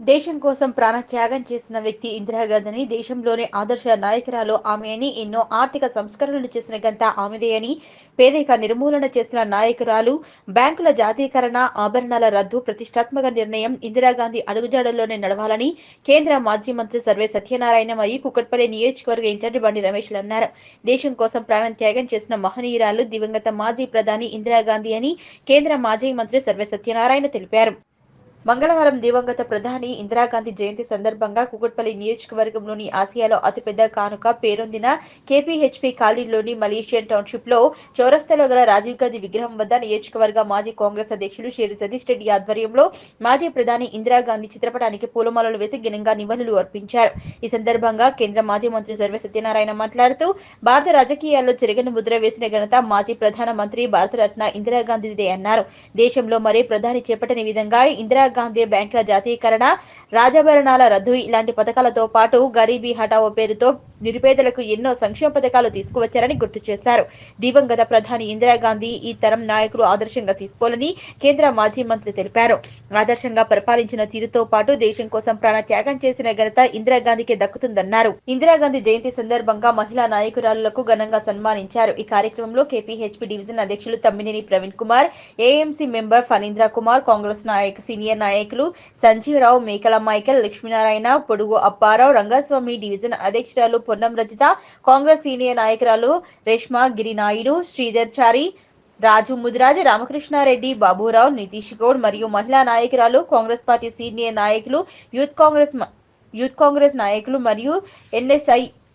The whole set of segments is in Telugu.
దేశం కోసం ప్రాణ త్యాగం చేసిన వ్యక్తి ఇందిరాగాంధీని, దేశంలోనే ఆదర్శ నాయకురాలు ఆమె అని, ఎన్నో ఆర్థిక సంస్కరణలు చేసిన ఘనత ఆమెదే అని, పేదరిక నిర్మూలన చేసిన నాయకురాలు, బ్యాంకుల జాతీయకరణ, ఆభరణాల రద్దు ప్రతిష్టాత్మక నిర్ణయం ఇందిరాగాంధీ అడుగుజాడల్లోనే నడవాలని కేంద్ర మాజీ మంత్రి సర్వే సత్యనారాయణ మరియు కుకట్పల్లి నియోజకవర్గ ఇన్ఛార్జి బండి రమేష్లు అన్నారు. దేశం కోసం ప్రాణం త్యాగం చేసిన మహనీయురాలు దివంగత మాజీ ప్రధాని ఇందిరాగాంధీ అని కేంద్ర మాజీ మంత్రి సర్వే సత్యనారాయణ తెలిపారు. మంగళవారం దివంగత ప్రధాని ఇందిరాగాంధీ జయంతి సందర్భంగా కుకట్పల్లి నియోజకవర్గంలోని ఆసియాలో అతిపెద్ద కానుక పేరొందిన కేపీహెచ్పీ కాలనీలోని మలేషియన్ టౌన్షిప్లో చౌరస్తాలో గల రాజీవ్ గాంధీ విగ్రహం వద్ద నియోజకవర్గ మాజీ కాంగ్రెస్ అధ్యక్షులు షేరి సతీష్ రెడ్డి ఆధ్వర్యంలో మాజీ ప్రధాని ఇందిరాగాంధీ చిత్రపటానికి పూలమాలలు వేసి ఘనంగా నివాళులు అర్పించారు. ఈ సందర్భంగా కేంద్ర మాజీ మంత్రి సర్వే సత్యనారాయణ మాట్లాడుతూ, భారత రాజకీయాల్లో చెరగని ముద్ర వేసిన ఘనత మాజీ ప్రధాన మంత్రి భారతరత్న ఇందిరాగాంధీదే అన్నారు. దేశంలో మరే ప్రధాని చేపట్టని విధంగా ఇందిరాగాంధీ బ్యాంకుల జాతీయకరణ, రాజభరణాల రద్దు ఇలాంటి పథకాలతో పాటు గరీబీ హఠావో పేరుతో నిరుపేదలకు ఎన్నో సంక్షేమ పథకాలు తీసుకువచ్చారని గుర్తు చేశారు. దివంగత ప్రధాని ఇందిరాగాంధీ ఈ తరం నాయకులు ఆదర్శంగా తీసుకోవాలని కేంద్ర మాజీ మంత్రి తెలిపారు. ఆదర్శంగా పరిపాలించిన తీరుతో పాటు దేశం కోసం ప్రాణ త్యాగం చేసిన ఘనత ఇందిరాగాంధీకి దక్కుతుందన్నారు. ఇందిరాగాంధీ జయంతి సందర్భంగా మహిళా నాయకురాలులకు ఘనంగా సన్మానించారు. ఈ కార్యక్రమంలో కేపీహెచ్పీ డివిజన్ అధ్యక్షులు Tammineni Praveen Kumar, AMC member Phanindra Kumar, Congress senior నాయకులు సంజీవరావు, మేకల మైకేల్, లక్ష్మీనారాయణ, పొడుగు అప్పారావు, రంగస్వామి, డివిజన్ అధ్యక్షురాలు పొన్నం రజిత, కాంగ్రెస్ సీనియర్ నాయకురాలు రేష్మా గిరినాయుడు, శ్రీధర్ చారి, రాజు ముదిరాజ్, రామకృష్ణారెడ్డి, బాబురావు, నితీష్ గౌడ్ మరియు మహిళా నాయకురాలు, కాంగ్రెస్ పార్టీ సీనియర్ నాయకులు, యూత్ కాంగ్రెస్ నాయకులు మరియు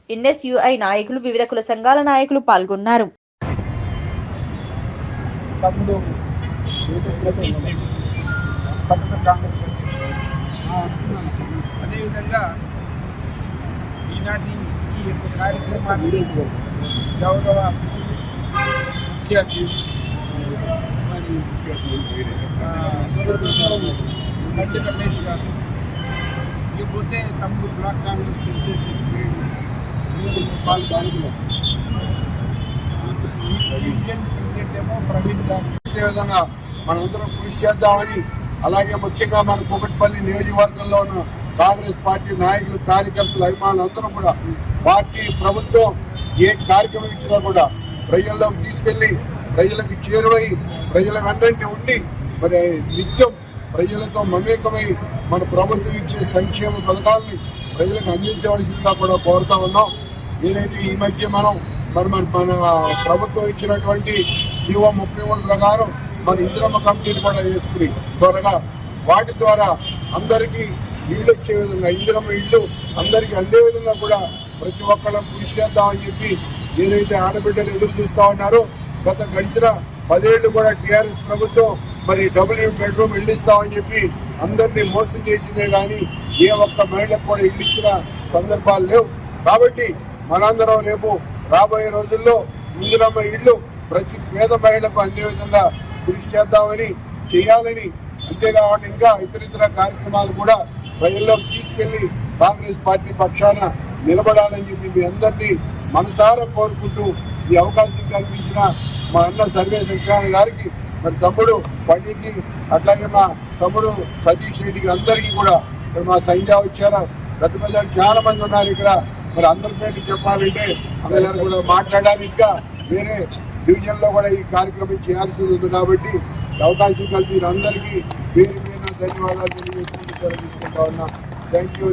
ఎన్ఎస్యుఐ నాయకులు, వివిధ కుల సంఘాల నాయకులు పాల్గొన్నారు. అదేవిధంగా ఈనాటి ఈ యొక్క కార్యక్రమాన్ని గౌరవ ముఖ్య అతిథి బండి రమేష్ గారు, లేకపోతే తమ్ముడు బ్లాక్ కాంగ్రెస్ పాల్గొన్నారు. ఇండియన్ ప్రెసిడెంట్ ఏమో ప్రవీణ్ గారు. అదేవిధంగా మనందరం కృషి చేద్దామని, అలాగే ముఖ్యంగా మన కుకట్పల్లి నియోజకవర్గంలో ఉన్న కాంగ్రెస్ పార్టీ నాయకులు, కార్యకర్తలు, అభిమానులు అందరూ కూడా పార్టీ ప్రభుత్వం ఏ కార్యక్రమం ఇచ్చినా కూడా ప్రజల్లోకి తీసుకెళ్లి ప్రజలకు చేరువై ప్రజల వెన్నంటి ఉండి మరి నిత్యం ప్రజలతో మమేకమై మన ప్రభుత్వం ఇచ్చే సంక్షేమ పథకాలని ప్రజలకు అందించవలసిందిగా కూడా కోరుతా ఉన్నాం. ఏదైతే ఈ మధ్య మన ప్రభుత్వం ఇచ్చినటువంటి జీవో 33 ప్రకారం మన ఇందిరమ్మ కమిటీని కూడా వేసుకుని త్వరగా వాటి ద్వారా అందరికీ ఇళ్ళు వచ్చే విధంగా, ఇందిరమ్మ ఇళ్ళు అందరికీ అందే విధంగా కూడా ప్రతి ఒక్కళ్ళం కృషి చేద్దామని చెప్పి ఏదైతే ఆడబిడ్డలు ఎదురు చూస్తా ఉన్నారో, గత గడిచిన 10 ఏళ్ళు కూడా టీఆర్ఎస్ ప్రభుత్వం మరి డబుల్ బెడ్రూమ్ ఇళ్ళు ఇస్తామని చెప్పి అందరినీ మోసం చేసిందే కానీ ఏ ఒక్క మహిళకు కూడా ఇళ్ళు ఇచ్చిన సందర్భాలు లేవు. కాబట్టి మనందరం రేపు రాబోయే రోజుల్లో ఇందిరమ్మ ఇళ్ళు ప్రతి పేద మహిళకు అందే విధంగా కృషి చేయాలని, అంతేకాకుండా ఇంకా ఇతరితర కార్యక్రమాలు కూడా ప్రజల్లోకి తీసుకెళ్లి కాంగ్రెస్ పార్టీ పక్షాన నిలబడాలని చెప్పి మీ అందరినీ మనసారా కోరుకుంటూ ఈ అవకాశం కల్పించిన మా అన్న సర్వే సత్యనారాయణ గారికి, మరి తమ్ముడు పడికి, అట్లాగే మా తమ్ముడు సతీష్ రెడ్డికి అందరికీ కూడా ఇక్కడ మా సంజయ్ వచ్చారు. గత ప్రజలు చాలా మంది ఉన్నారు ఇక్కడ. మరి అందరి పేరు చెప్పాలంటే అందరూ కూడా మాట్లాడాలి. ఇంకా వేరే డివిజన్లో కూడా ఈ కార్యక్రమం చేయాల్సి ఉంది కాబట్టి అవకాశం కల్పించిన అందరికీ పేరు ధన్యవాదాలు తెలియజేసుకుంటూ తీసుకుంటా ఉన్నా. Thank you.